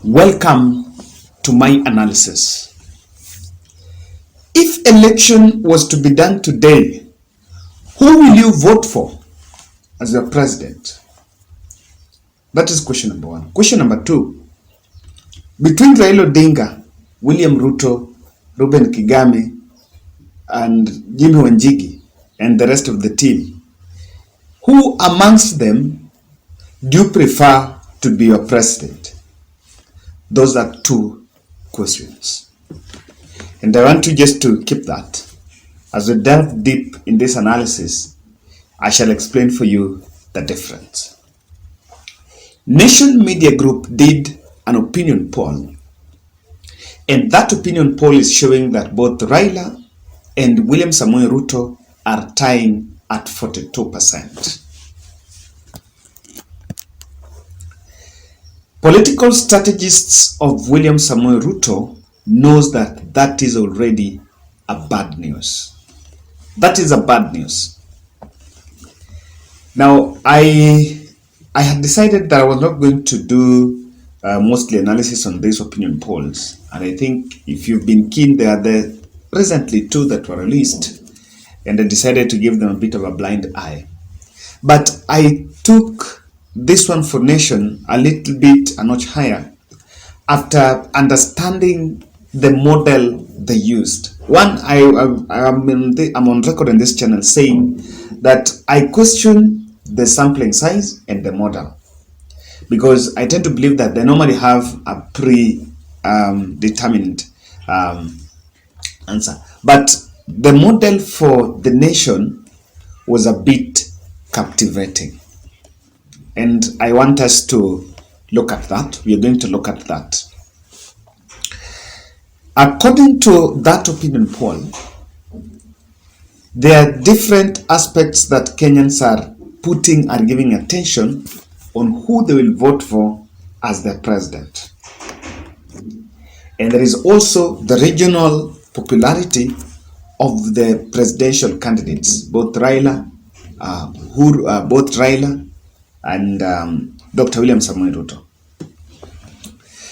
Welcome to my analysis. If election was to be done today, who will you vote for as your president? That is question number one. Question number two, between Raila Odinga, William Ruto, Reuben Kigame, and Jimmy Wanjigi, and the rest of the team, who amongst them do you prefer to be your president? Those are two questions. And I want you just to keep that. As we delve deep in this analysis, I shall explain for you the difference. Nation Media Group did an opinion poll, and that opinion poll is showing that both Raila and William Samoei Ruto are tying at 42%. Political strategists of William Samoei Ruto knows that that is already a bad news. That is a bad news. Now, I had decided that I was not going to do mostly analysis on these opinion polls, and I think if you've been keen, there are presently two that were released, and I decided to give them a bit of a blind eye. But I took this one for Nation a little bit a notch higher after understanding the model they used. One, I'm on record on this channel saying that I question the sampling size and the model, because I tend to believe that they normally have a determined answer. But the model for the Nation was a bit captivating. And I want us to look at that. We are going to look at that. According to that opinion poll, there are different aspects that Kenyans are giving attention on who they will vote for as their president. And there is also the regional popularity of the presidential candidates, both Raila and Dr. William Samoei Ruto.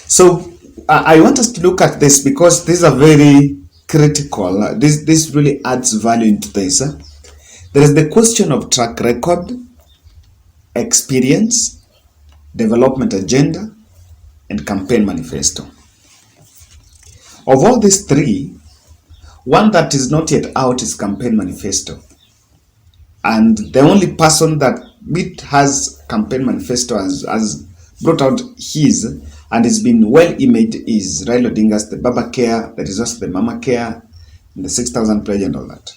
So I want us to look at this because these are very critical. This really adds value into this. There is the question of track record, experience, development agenda, and campaign manifesto. Of all these three, one that is not yet out is campaign manifesto. And the only person that has campaign manifesto has brought out his and has been well imaged is Raila Odinga's, the Baba Care, there is also the Mama Care, and the 6,000 pledge and all that.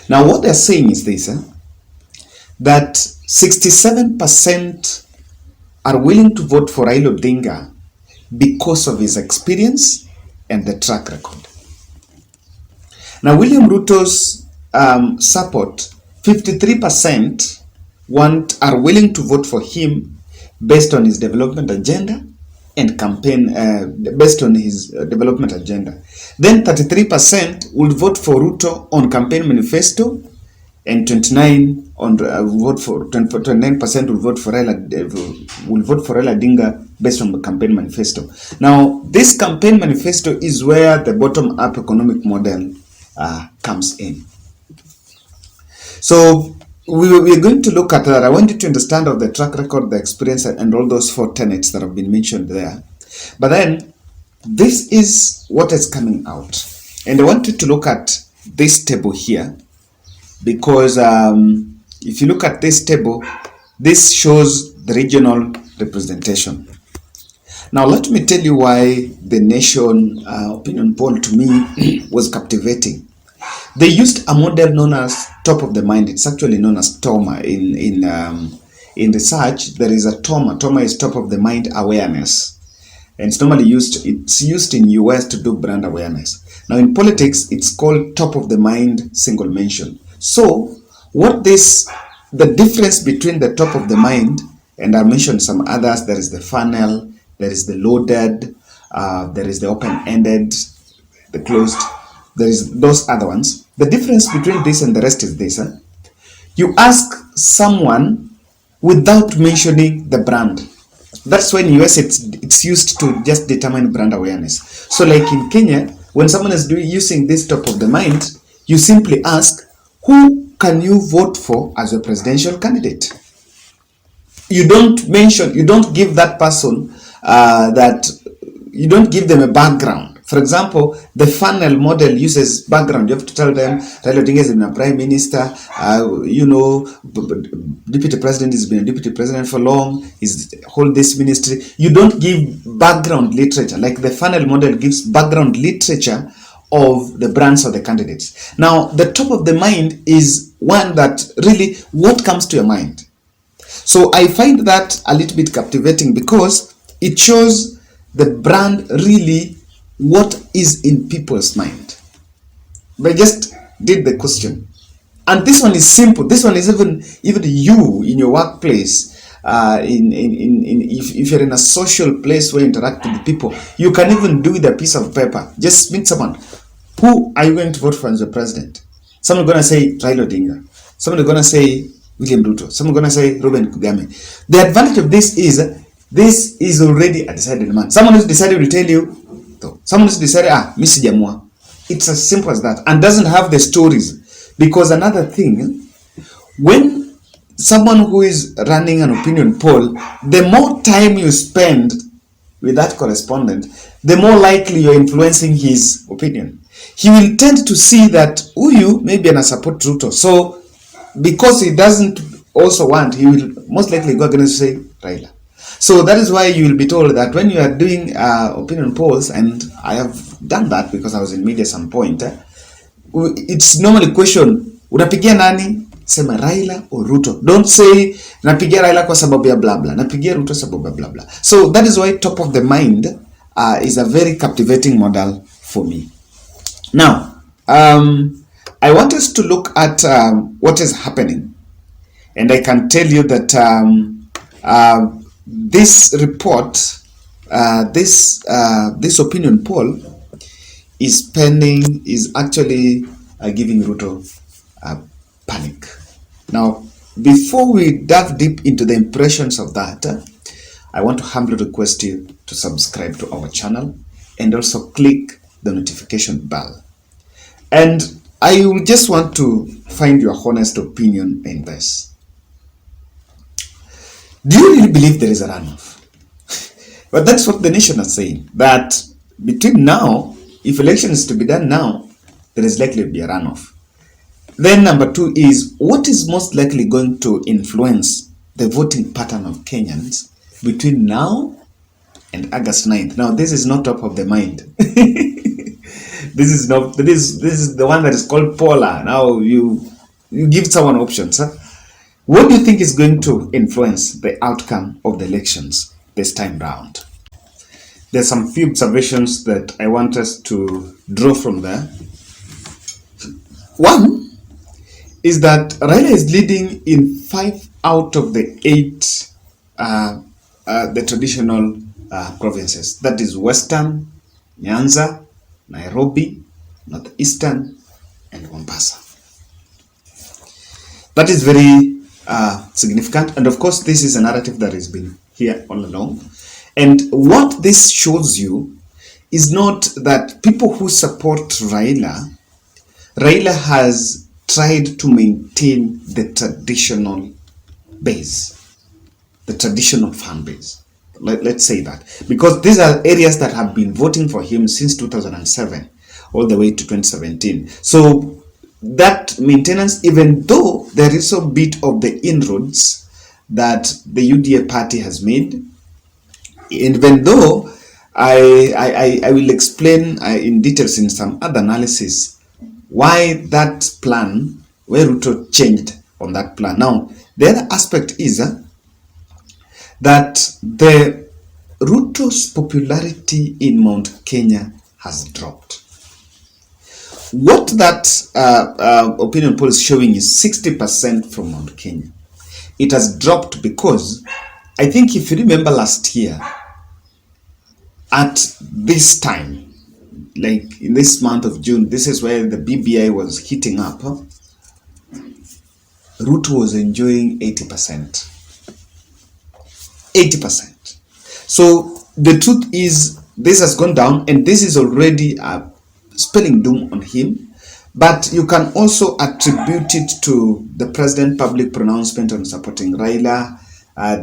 Now what they're saying is this, that 67% are willing to vote for Raila Odinga because of his experience and the track record. Now William Ruto's support, 53% are willing to vote for him based on his development agenda and campaign, based on his development agenda. Then 33% will vote for Ruto on campaign manifesto, and 29% will vote for Raila Odinga based on the campaign manifesto. Now, this campaign manifesto is where the bottom-up economic model comes in. So we are going to look at that. I want you to understand of the track record, the experience, and all those four tenets that have been mentioned there. But then, this is what is coming out. And I want you to look at this table here, because if you look at this table, this shows the regional representation. Now, let me tell you why the Nation opinion poll to me was captivating. They used a model known as top of the mind. It's actually known as TOMA. In research, there is a TOMA. TOMA is top of the mind awareness. And it's normally used in US to do brand awareness. Now in politics, it's called top of the mind single mention. So the difference between the top of the mind, and I mentioned some others, there is the funnel, there is the loaded, there is the open-ended, the closed, there is those other ones. The difference between this and the rest is this. You ask someone without mentioning the brand. That's when US it's used to just determine brand awareness. So like in Kenya, when someone is using this top of the mind, you simply ask, who can you vote for as a presidential candidate? You don't mention, you don't give that person you don't give them a background. For example, the funnel model uses background. You have to tell them Raila Odinga has been a prime minister, deputy president has been a deputy president for long, he's hold this ministry. You don't give background literature, like the funnel model gives background literature of the brands of the candidates. Now, the top of the mind is one that really, what comes to your mind? So I find that a little bit captivating because it shows the brand really what is in people's mind. But I just did the question. And this one is simple. This one is even you in your workplace. If you're in a social place where you interact with people, you can even do with a piece of paper. Just meet someone. Who are you going to vote for as the president? Someone going to say Raila Odinga. Someone going to say William Ruto. Someone going to say Ruben Kagame. The advantage of this is already a decided man. Someone who's decided to tell you, someone who's decided, Missy Jamua. It's as simple as that, and doesn't have the stories. Because another thing, when someone who is running an opinion poll, the more time you spend with that correspondent, the more likely you're influencing his opinion. He will tend to see that you may be in a support Ruto. So because he doesn't also want, he will most likely go against say Raila. So that is why you will be told that when you are doing opinion polls, and I have done that because I was in media some point, it's normally question, unapigia nani? Sema Raila or Ruto. Don't say napigia Raila kwa sababu ya blah blah, napigia Ruto sababu ya blah blah. So that is why top of the mind is a very captivating model for me. Now, I want us to look at what is happening, and I can tell you that this report, this opinion poll is actually giving Ruto panic. Now, before we dive deep into the impressions of that, I want to humbly request you to subscribe to our channel and also click the notification bell. And I will just want to find your honest opinion in this. Do you really believe there is a runoff? But that's what the nation is saying, that between now, if election is to be done now, there is likely to be a runoff. Then number two is, what is most likely going to influence the voting pattern of Kenyans between now and August 9th? Now, this is not top of the mind. This is the one that is called polar. Now you give someone options. Huh? What do you think is going to influence the outcome of the elections this time round? There's some few observations that I want us to draw from there. One is that Raila is leading in 5 out of the 8 the traditional provinces. That is Western, Nyanza, Nairobi, Northeastern, and Mombasa. That is very significant, and of course this is a narrative that has been here all along. And what this shows you is not that people who support Raila has tried to maintain the traditional base, the traditional fan base. Let's say that, because these are areas that have been voting for him since 2007 all the way to 2017. So that maintenance, even though there is a bit of the inroads that the UDA party has made, and even though I will explain in details in some other analysis why that plan, where Ruto changed on that plan. Now, the other aspect is that the Ruto's popularity in Mount Kenya has dropped. What that opinion poll is showing is 60% from Mount Kenya. It has dropped because, I think if you remember last year, at this time, like in this month of June, this is where the BBI was heating up. Ruto was enjoying 80%. 80%. So the truth is, this has gone down, and this is already spelling doom on him. But you can also attribute it to the president public pronouncement on supporting Raila,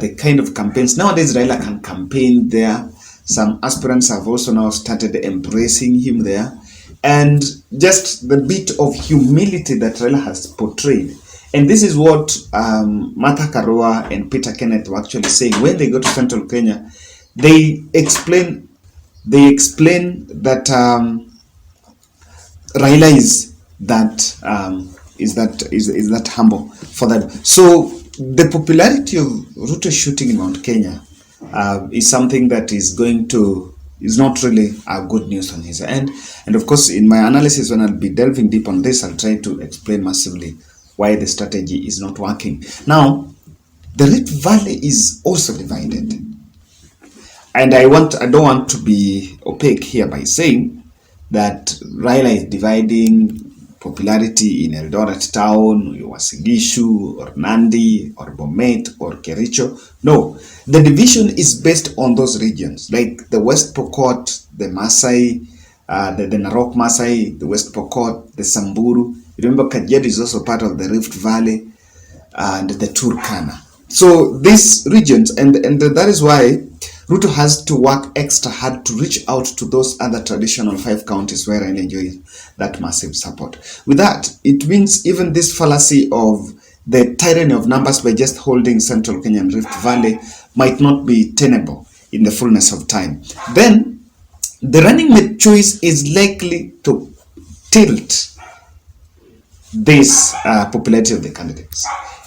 the kind of campaigns. Nowadays, Raila can campaign there. Some aspirants have also now started embracing him there. And just the bit of humility that Raila has portrayed. And this is what Martha Karua and Peter Kenneth were actually saying when they go to Central Kenya. They explain that Raila is that humble for them. So the popularity of Ruto shooting in Mount Kenya is something that is not really good news on his end. And of course, in my analysis, when I'll be delving deep on this, I'll try to explain massively why the strategy is not working. Now, the Rift Valley is also divided. And I don't want to be opaque here by saying that Raila is dividing popularity in Eldoret town, Uasin Gishu, or Nandi, or Bomet, or Kericho. No, the division is based on those regions, like the West Pokot, the Maasai, the Narok Maasai, the West Pokot, the Samburu. Remember, Kajiado is also part of the Rift Valley, and the Turkana. So these regions, and that is why Ruto has to work extra hard to reach out to those other traditional 5 counties where Raila enjoys that massive support. With that, it means even this fallacy of the tyranny of numbers by just holding Central Kenya and Rift Valley might not be tenable in the fullness of time. Then, the running mate choice is likely to tilt this popularity of the candidates.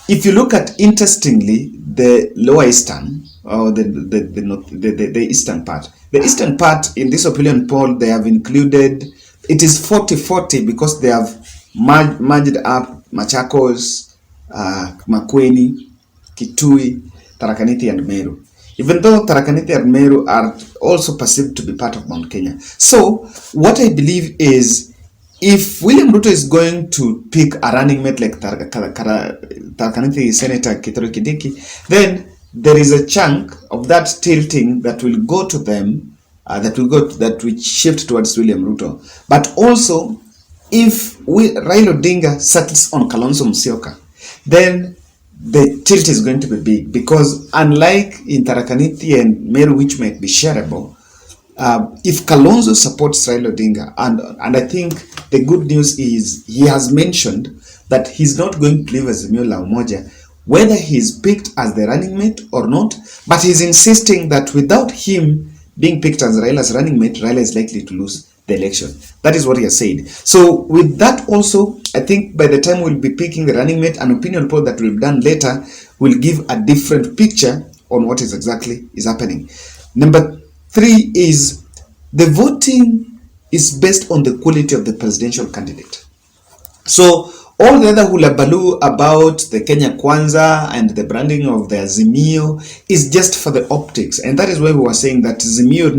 If you look at, interestingly, the lower eastern, or the eastern part. The eastern part, in this opinion poll, they have included, it is 40-40 because they have merged up Machakos, Makueni, Kitui, Tharaka Nithi, and Meru. Even though Tharaka Nithi and Meru are also perceived to be part of Mount Kenya. So, what I believe is, if William Ruto is going to pick a running mate like Tharaka Nithi Senator Kithure Kindiki, then there is a chunk of that tilting that will go to them, that will shift towards William Ruto. But also, if Raila Odinga settles on Kalonzo Musyoka, then the tilt is going to be big, because unlike in Tharaka Nithi and Meru, which might be shareable, if Kalonzo supports Raila Odinga, and I think the good news is he has mentioned that he's not going to leave Azimio la Umoja, whether he's picked as the running mate or not, but he's insisting that without him being picked as Raila's running mate, Raila is likely to lose the election. That is what he has said. So with that also, I think by the time we'll be picking the running mate, an opinion poll that we've done later will give a different picture on what is exactly is happening. Number 3 is the voting is based on the quality of the presidential candidate. So all the other hulabaloo about the Kenya Kwanza and the branding of the Azimio is just for the optics. And that is why we were saying that Azimio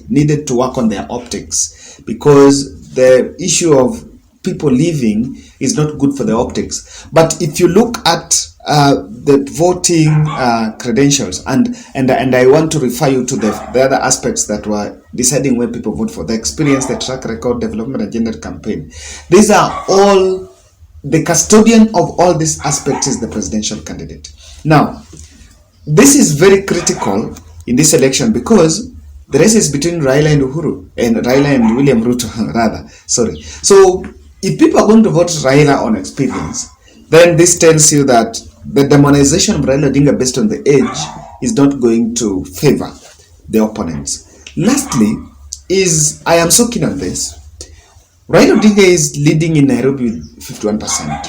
needed to work on their optics, because the issue of people leaving is not good for the optics. But if you look at the voting credentials, and I want to refer you to the other aspects that were deciding when people vote for, the experience, the track record, development agenda, campaign. These are all, the custodian of all these aspects is the presidential candidate. Now, this is very critical in this election, because the race is between Raila and Uhuru, and Raila and William Ruto, rather. Sorry. So, if people are going to vote Raila on experience, then this tells you that the demonization of Raila Odinga based on the age is not going to favor the opponents. Lastly, I am so keen on this. Raila Odinga is leading in Nairobi with 51%.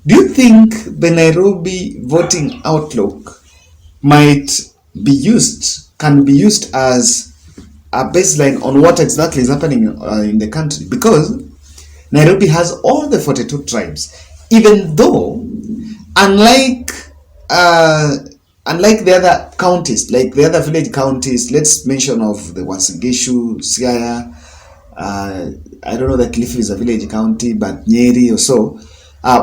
Do you think the Nairobi voting outlook can be used as a baseline on what exactly is happening in the country? Because Nairobi has all the 42 tribes, even though, unlike the other counties, like the other village counties, let's mention of the Uasin Gishu, Siaya, I don't know that Kilifi is a village county, but Nyeri or so,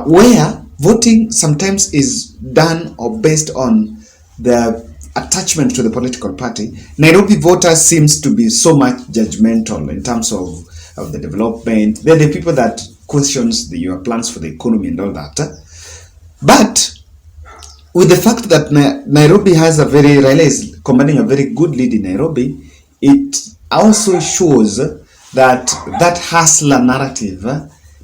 where voting sometimes is done or based on the attachment to the political party, Nairobi voters seems to be so much judgmental in terms of the development. They're the people that questions your plans for the economy and all that. But with the fact that Nairobi has Raila is commanding a very good lead in Nairobi, it also shows that hustler narrative,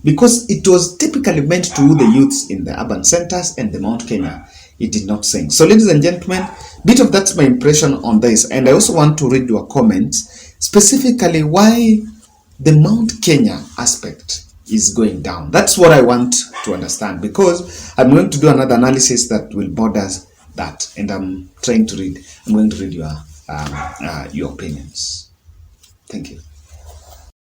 because it was typically meant to the youths in the urban centers and the Mount Kenya, it did not sing. So ladies and gentlemen, bit of that's my impression on this. And I also want to read your comments, specifically why the Mount Kenya aspect is going down. That's what I want to understand, because I'm going to do another analysis that will border that, and I'm going to read your opinions. Thank you.